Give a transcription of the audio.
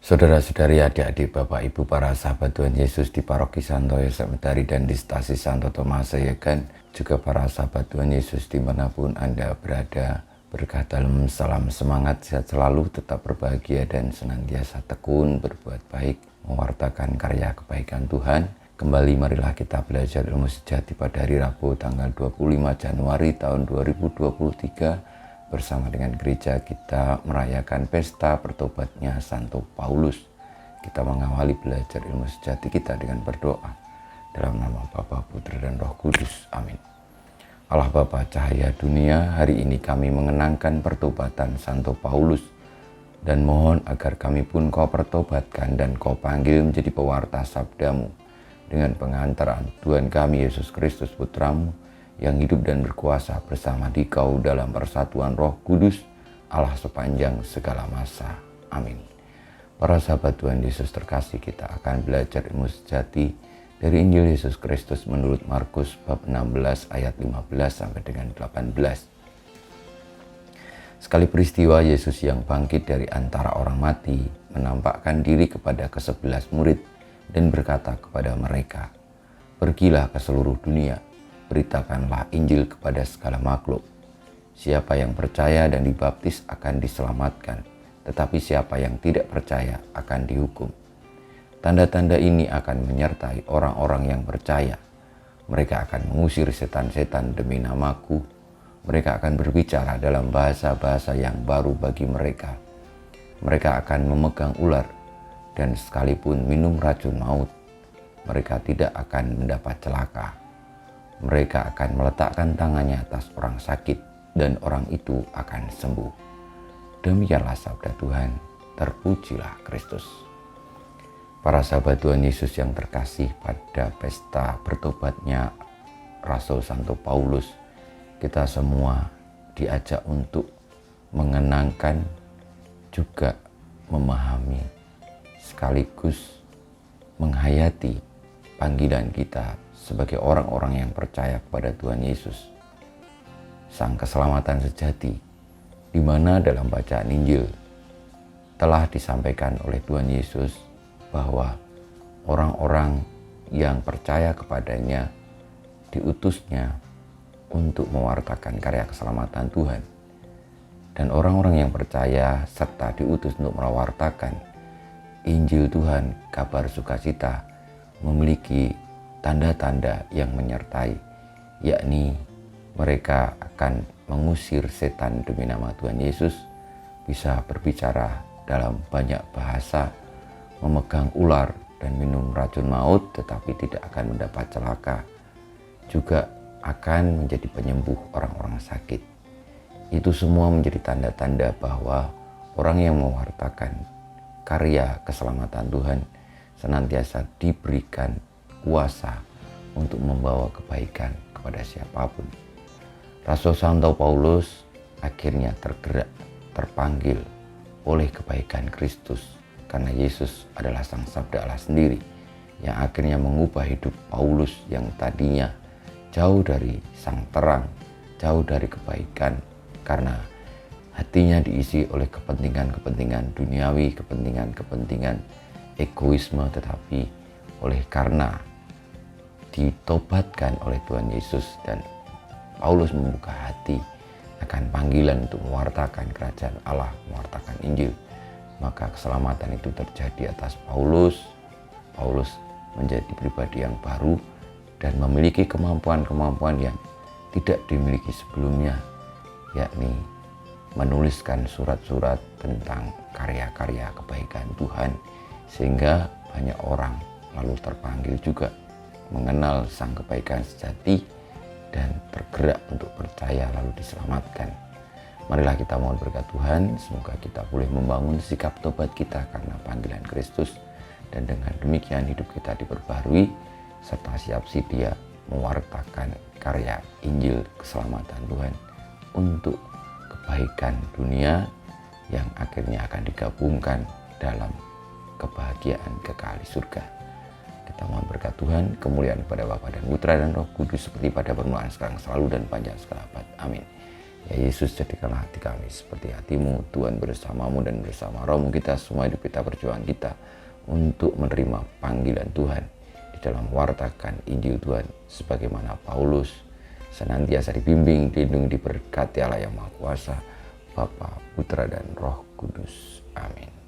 Saudara-saudari, adik-adik, Bapak, Ibu, para sahabat Tuhan Yesus di Paroki Santo Yosef Medari dan di Stasi Santo Thomas Sayegan, juga para sahabat Tuhan Yesus dimanapun Anda berada, berkah dalam salam semangat, sehat selalu, tetap berbahagia dan senantiasa tekun berbuat baik, mewartakan karya kebaikan Tuhan. Kembali marilah kita belajar ilmu sejati pada hari Rabu tanggal 25 Januari tahun 2023. Bersama dengan gereja kita merayakan pesta bertobatnya Santo Paulus. Kita mengawali belajar ilmu sejati kita dengan berdoa. Dalam nama Bapa, Putra, dan Roh Kudus. Amin. Allah Bapa cahaya dunia, hari ini kami mengenangkan pertobatan Santo Paulus. Dan mohon agar kami pun kau pertobatkan dan kau panggil menjadi pewarta sabdamu. Dengan pengantaran Tuhan kami Yesus Kristus Putramu, yang hidup dan berkuasa bersama Dikau dalam persatuan Roh Kudus, Allah sepanjang segala masa. Amin. Para sahabat Tuhan Yesus terkasih, kita akan belajar ilmu sejati dari Injil Yesus Kristus menurut Markus bab 16 ayat 15 sampai dengan 18. Sekali peristiwa Yesus yang bangkit dari antara orang mati menampakkan diri kepada ke-11 murid dan berkata kepada mereka, "Pergilah ke seluruh dunia, beritakanlah Injil kepada segala makhluk. Siapa yang percaya dan dibaptis akan diselamatkan, tetapi siapa yang tidak percaya akan dihukum. Tanda-tanda ini akan menyertai orang-orang yang percaya. Mereka akan mengusir setan-setan demi namaku. Mereka akan berbicara dalam bahasa-bahasa yang baru bagi mereka. Mereka akan memegang ular, dan sekalipun minum racun maut, mereka tidak akan mendapat celaka. Mereka akan meletakkan tangannya atas orang sakit dan orang itu akan sembuh." Demikianlah sabda Tuhan, terpujilah Kristus. Para sahabat Tuhan Yesus yang terkasih, pada pesta bertobatnya Rasul Santo Paulus, kita semua diajak untuk mengenangkan, juga memahami, sekaligus menghayati panggilan kita sebagai orang-orang yang percaya kepada Tuhan Yesus, Sang Keselamatan sejati, di mana dalam bacaan Injil telah disampaikan oleh Tuhan Yesus bahwa orang-orang yang percaya kepadanya diutusnya untuk mewartakan karya keselamatan Tuhan. Dan orang-orang yang percaya serta diutus untuk mewartakan Injil Tuhan, kabar sukacita, memiliki tanda-tanda yang menyertai, yakni mereka akan mengusir setan demi nama Tuhan Yesus, bisa berbicara dalam banyak bahasa, memegang ular dan minum racun maut tetapi tidak akan mendapat celaka, juga akan menjadi penyembuh orang-orang sakit. Itu semua menjadi tanda-tanda bahwa orang yang mewartakan karya keselamatan Tuhan senantiasa diberikan kuasa untuk membawa kebaikan kepada siapapun. Rasul Santo Paulus akhirnya tergerak, terpanggil oleh kebaikan Kristus, karena Yesus adalah Sang Sabda Allah sendiri yang akhirnya mengubah hidup Paulus yang tadinya jauh dari sang terang, jauh dari kebaikan, karena hatinya diisi oleh kepentingan-kepentingan duniawi, kepentingan-kepentingan egoisme, tetapi oleh karena ditobatkan oleh Tuhan Yesus dan Paulus membuka hati akan panggilan untuk mewartakan kerajaan Allah, mewartakan Injil, maka keselamatan itu terjadi atas Paulus. Paulus menjadi pribadi yang baru dan memiliki kemampuan-kemampuan yang tidak dimiliki sebelumnya, yakni menuliskan surat-surat tentang karya-karya kebaikan Tuhan, sehingga banyak orang lalu terpanggil juga mengenal Sang Kebaikan sejati dan tergerak untuk percaya lalu diselamatkan. Marilah kita mohon berkat Tuhan, semoga kita boleh membangun sikap tobat kita karena panggilan Kristus, dan dengan demikian hidup kita diperbarui serta siap sedia mewartakan karya Injil keselamatan Tuhan untuk kebaikan dunia yang akhirnya akan digabungkan dalam kebahagiaan kekal di surga. Kita mohon berkat Tuhan, kemuliaan kepada Bapa dan Putra dan Roh Kudus seperti pada permulaan, sekarang, selalu, dan panjang segala abad. Amin. Ya Yesus, jadikanlah hati kami seperti hatimu. Tuhan bersamamu dan bersama rohmu, kita semua hidup kita, perjuangan kita untuk menerima panggilan Tuhan di dalam mewartakan Injil Tuhan, sebagaimana Paulus senantiasa dibimbing, dilindungi, diberkati Allah yang Maha Kuasa, Bapa, Putra, dan Roh Kudus. Amin.